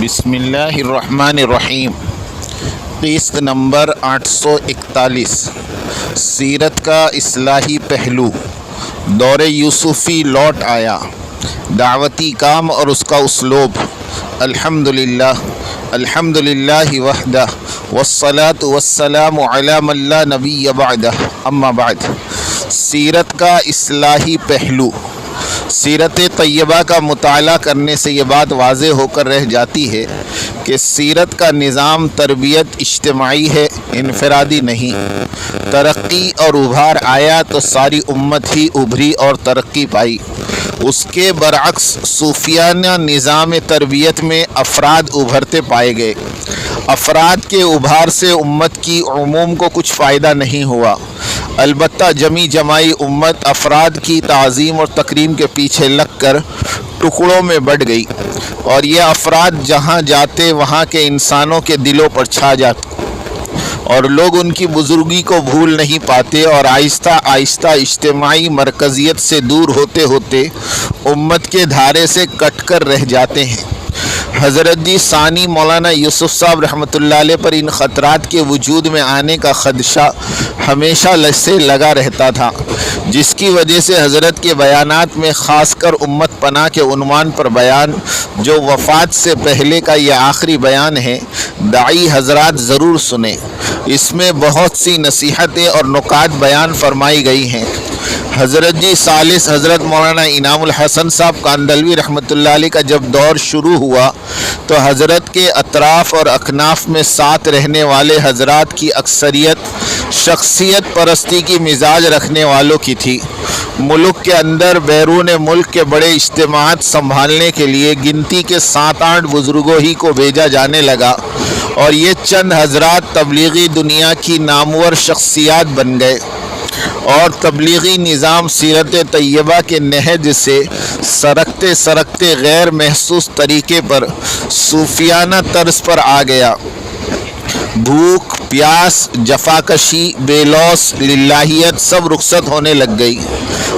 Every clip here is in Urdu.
بسم اللہ الرحمن الرحیم۔ قسط نمبر 841، سیرت کا اصلاحی پہلو۔ دور یوسفی لوٹ آیا، دعوتی کام اور اس کا اسلوب۔ الحمدللہ الحمدللہ وحدہ والصلاة والسلام علی من لا نبی بعدہ، اما بعد۔ سیرت کا اصلاحی پہلو۔ سیرت طیبہ کا مطالعہ کرنے سے یہ بات واضح ہو کر رہ جاتی ہے کہ سیرت کا نظام تربیت اجتماعی ہے، انفرادی نہیں۔ ترقی اور ابھار آیا تو ساری امت ہی ابھری اور ترقی پائی۔ اس کے برعکس صوفیانہ نظام تربیت میں افراد ابھرتے پائے گئے۔ افراد کے ابھار سے امت کی عموم کو کچھ فائدہ نہیں ہوا، البتہ جمی جماعی امت افراد کی تعظیم اور تکریم کے پیچھے لگ کر ٹکڑوں میں بٹ گئی، اور یہ افراد جہاں جاتے وہاں کے انسانوں کے دلوں پر چھا جاتے، اور لوگ ان کی بزرگی کو بھول نہیں پاتے، اور آہستہ آہستہ اجتماعی مرکزیت سے دور ہوتے ہوتے امت کے دھارے سے کٹ کر رہ جاتے ہیں۔ حضرت جی ثانی مولانا یوسف صاحب رحمۃ اللہ علیہ پر ان خطرات کے وجود میں آنے کا خدشہ ہمیشہ سے لگا رہتا تھا، جس کی وجہ سے حضرت کے بیانات میں خاص کر امت پناہ کے عنوان پر بیان، جو وفات سے پہلے کا یہ آخری بیان ہے، داعی حضرات ضرور سنیں۔ اس میں بہت سی نصیحتیں اور نکات بیان فرمائی گئی ہیں۔ حضرت جی ثالث حضرت مولانا انعام الحسن صاحب کاندلوی رحمۃ اللہ علیہ کا جب دور شروع ہوا تو حضرت کے اطراف اور اکناف میں ساتھ رہنے والے حضرات کی اکثریت شخصیت پرستی کی مزاج رکھنے والوں کی تھی۔ ملک کے اندر بیرون ملک کے بڑے اجتماعات سنبھالنے کے لیے گنتی کے 7-8 بزرگوں ہی کو بھیجا جانے لگا، اور یہ چند حضرات تبلیغی دنیا کی نامور شخصیات بن گئے، اور تبلیغی نظام سیرت طیبہ کے نہج سے سرکتے سرکتے غیر محسوس طریقے پر صوفیانہ طرز پر آ گیا۔ بھوک، پیاس، جفاکشی، بے لوث، للہیت سب رخصت ہونے لگ گئی۔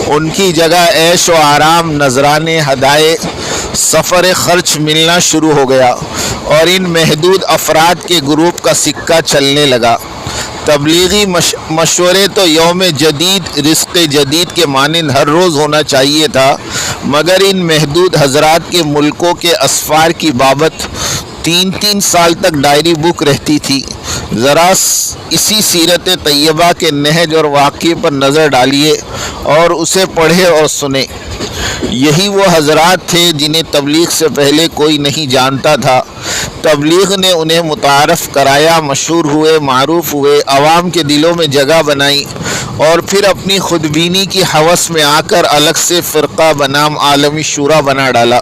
ان کی جگہ عیش و آرام، نذرانے، ہدایے، سفر خرچ ملنا شروع ہو گیا، اور ان محدود افراد کے گروپ کا سکہ چلنے لگا۔ تبلیغی مشورے تو یوم جدید رزق جدید کے مانند ہر روز ہونا چاہیے تھا، مگر ان محدود حضرات کے ملکوں کے اسفار کی بابت 3 سال تک ڈائری بک رہتی تھی۔ ذرا اسی سیرت طیبہ کے نہج اور واقعے پر نظر ڈالیے اور اسے پڑھے اور سنیں۔ یہی وہ حضرات تھے جنہیں تبلیغ سے پہلے کوئی نہیں جانتا تھا۔ تبلیغ نے انہیں متعارف کرایا، مشہور ہوئے، معروف ہوئے، عوام کے دلوں میں جگہ بنائی، اور پھر اپنی خودبینی کی ہوس میں آ کر الگ سے فرقہ بنام عالمی شورا بنا ڈالا،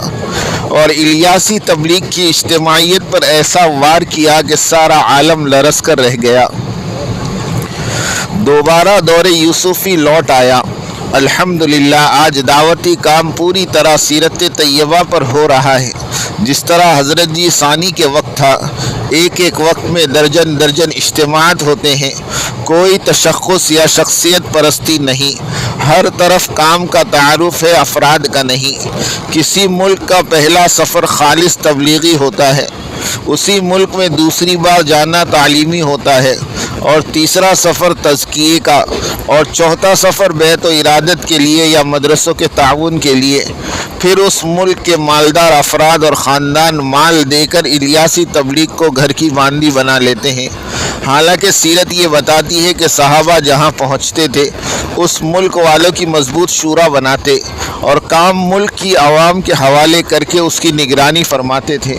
اور الیاسی تبلیغ کی اجتماعیت پر ایسا وار کیا کہ سارا عالم لرز کر رہ گیا۔ دوبارہ دور یوسفی لوٹ آیا۔ الحمدللہ آج دعوتی کام پوری طرح سیرت طیبہ پر ہو رہا ہے۔ جس طرح حضرت جی ثانی کے وقت تھا، ایک وقت میں درجن درجن اجتماعات ہوتے ہیں، کوئی تشخص یا شخصیت پرستی نہیں، ہر طرف کام کا تعارف ہے، افراد کا نہیں۔ کسی ملک کا پہلا سفر خالص تبلیغی ہوتا ہے، اسی ملک میں دوسری بار جانا تعلیمی ہوتا ہے، اور تیسرا سفر تزکیے کا، اور چوتھا سفر بیت و ارادت کے لیے یا مدرسوں کے تعاون کے لیے۔ پھر اس ملک کے مالدار افراد اور خاندان مال دے کر الیاسی تبلیغ کو گھر کی باندھی بنا لیتے ہیں، حالانکہ سیرت یہ بتاتی ہے کہ صحابہ جہاں پہنچتے تھے اس ملک والوں کی مضبوط شورا بناتے، اور کام ملک کی عوام کے حوالے کر کے اس کی نگرانی فرماتے تھے۔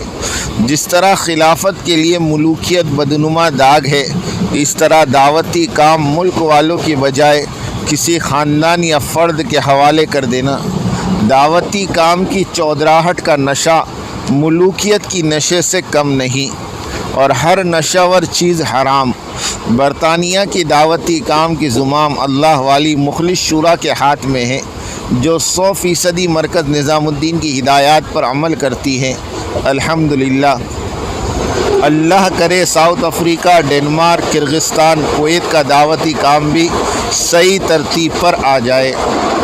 جس طرح خلافت کے لیے ملوکیت بدنما داغ ہے، اس طرح دعوتی کام ملک والوں کی بجائے کسی خاندان یا فرد کے حوالے کر دینا۔ دعوتی کام کی چودراہٹ کا نشہ ملوکیت کی نشے سے کم نہیں، اور ہر نشہور چیز حرام۔ برطانیہ کی دعوتی کام کی زمام اللہ والی مخلص شورا کے ہاتھ میں ہے، جو 100% مرکز نظام الدین کی ہدایات پر عمل کرتی ہے۔ الحمدللہ اللہ کرے South Africa, Denmark, Kyrgyzstan, Kuwait کا دعوتی کام بھی صحیح ترتیب پر آ جائے۔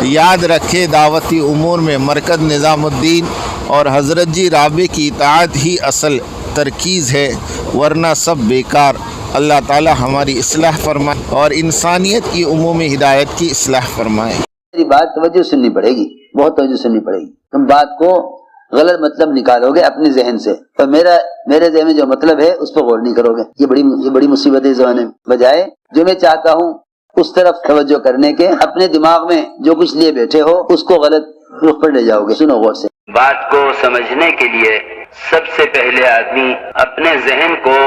یاد رکھے دعوتی امور میں مرکز نظام الدین اور حضرت جی رابع کی اطاعت ہی اصل ترکیز ہے، ورنہ سب بیکار۔ اللہ تعالی ہماری اصلاح فرمائے اور انسانیت کی عمومی ہدایت کی اصلاح فرمائے۔ میری بات توجہ سننی پڑے گی، بہت توجہ سننی پڑے گی۔ تم بات کو غلط مطلب نکالو گے اپنے ذہن سے، اور میرے ذہن میں جو مطلب ہے اس پہ غور نہیں کرو گے۔ یہ بڑی مصیبت ہے اس زمانے میں۔ بجائے جو میں چاہتا ہوں اس طرف توجہ کرنے کے، اپنے دماغ میں جو کچھ لیے بیٹھے ہو اس کو غلط رخ پر لے جاؤ گے۔ سنو غور سے۔ بات کو سمجھنے کے لیے سب سے پہلے آدمی اپنے ذہن کو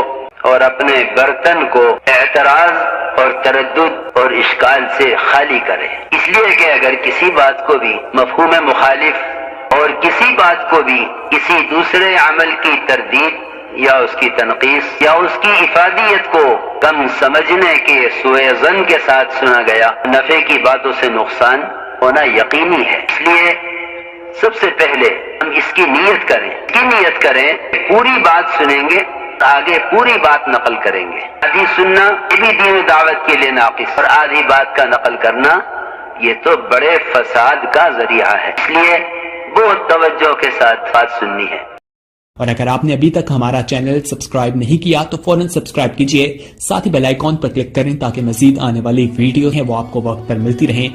اور اپنے برتن کو اعتراض اور تردد اور اشکال سے خالی کرے، اس لیے کہ اگر کسی بات کو بھی مفہوم مخالف اور کسی بات کو بھی کسی دوسرے عمل کی تردید یا اس کی تنقیص یا اس کی افادیت کو کم سمجھنے کے سوء ظن کے ساتھ سنا گیا، نفع کی باتوں سے نقصان ہونا یقینی ہے۔ اس لیے سب سے پہلے ہم اس کی نیت کریں، پوری بات سنیں گے، آگے پوری بات نقل کریں گے۔ آدھی سننا یہ بھی دین و دعوت کے لیے ناقص، اور آدھی بات کا نقل کرنا یہ تو بڑے فساد کا ذریعہ ہے۔ اس لیے بہت توجہ کے ساتھ بات سننی ہے۔ اور اگر آپ نے ابھی تک ہمارا چینل سبسکرائب نہیں کیا تو فوراً سبسکرائب کیجئے، ساتھ ہی بیل آئیکن پر کلک کریں تاکہ مزید آنے والی ویڈیو ہیں وہ آپ کو وقت پر ملتی رہیں۔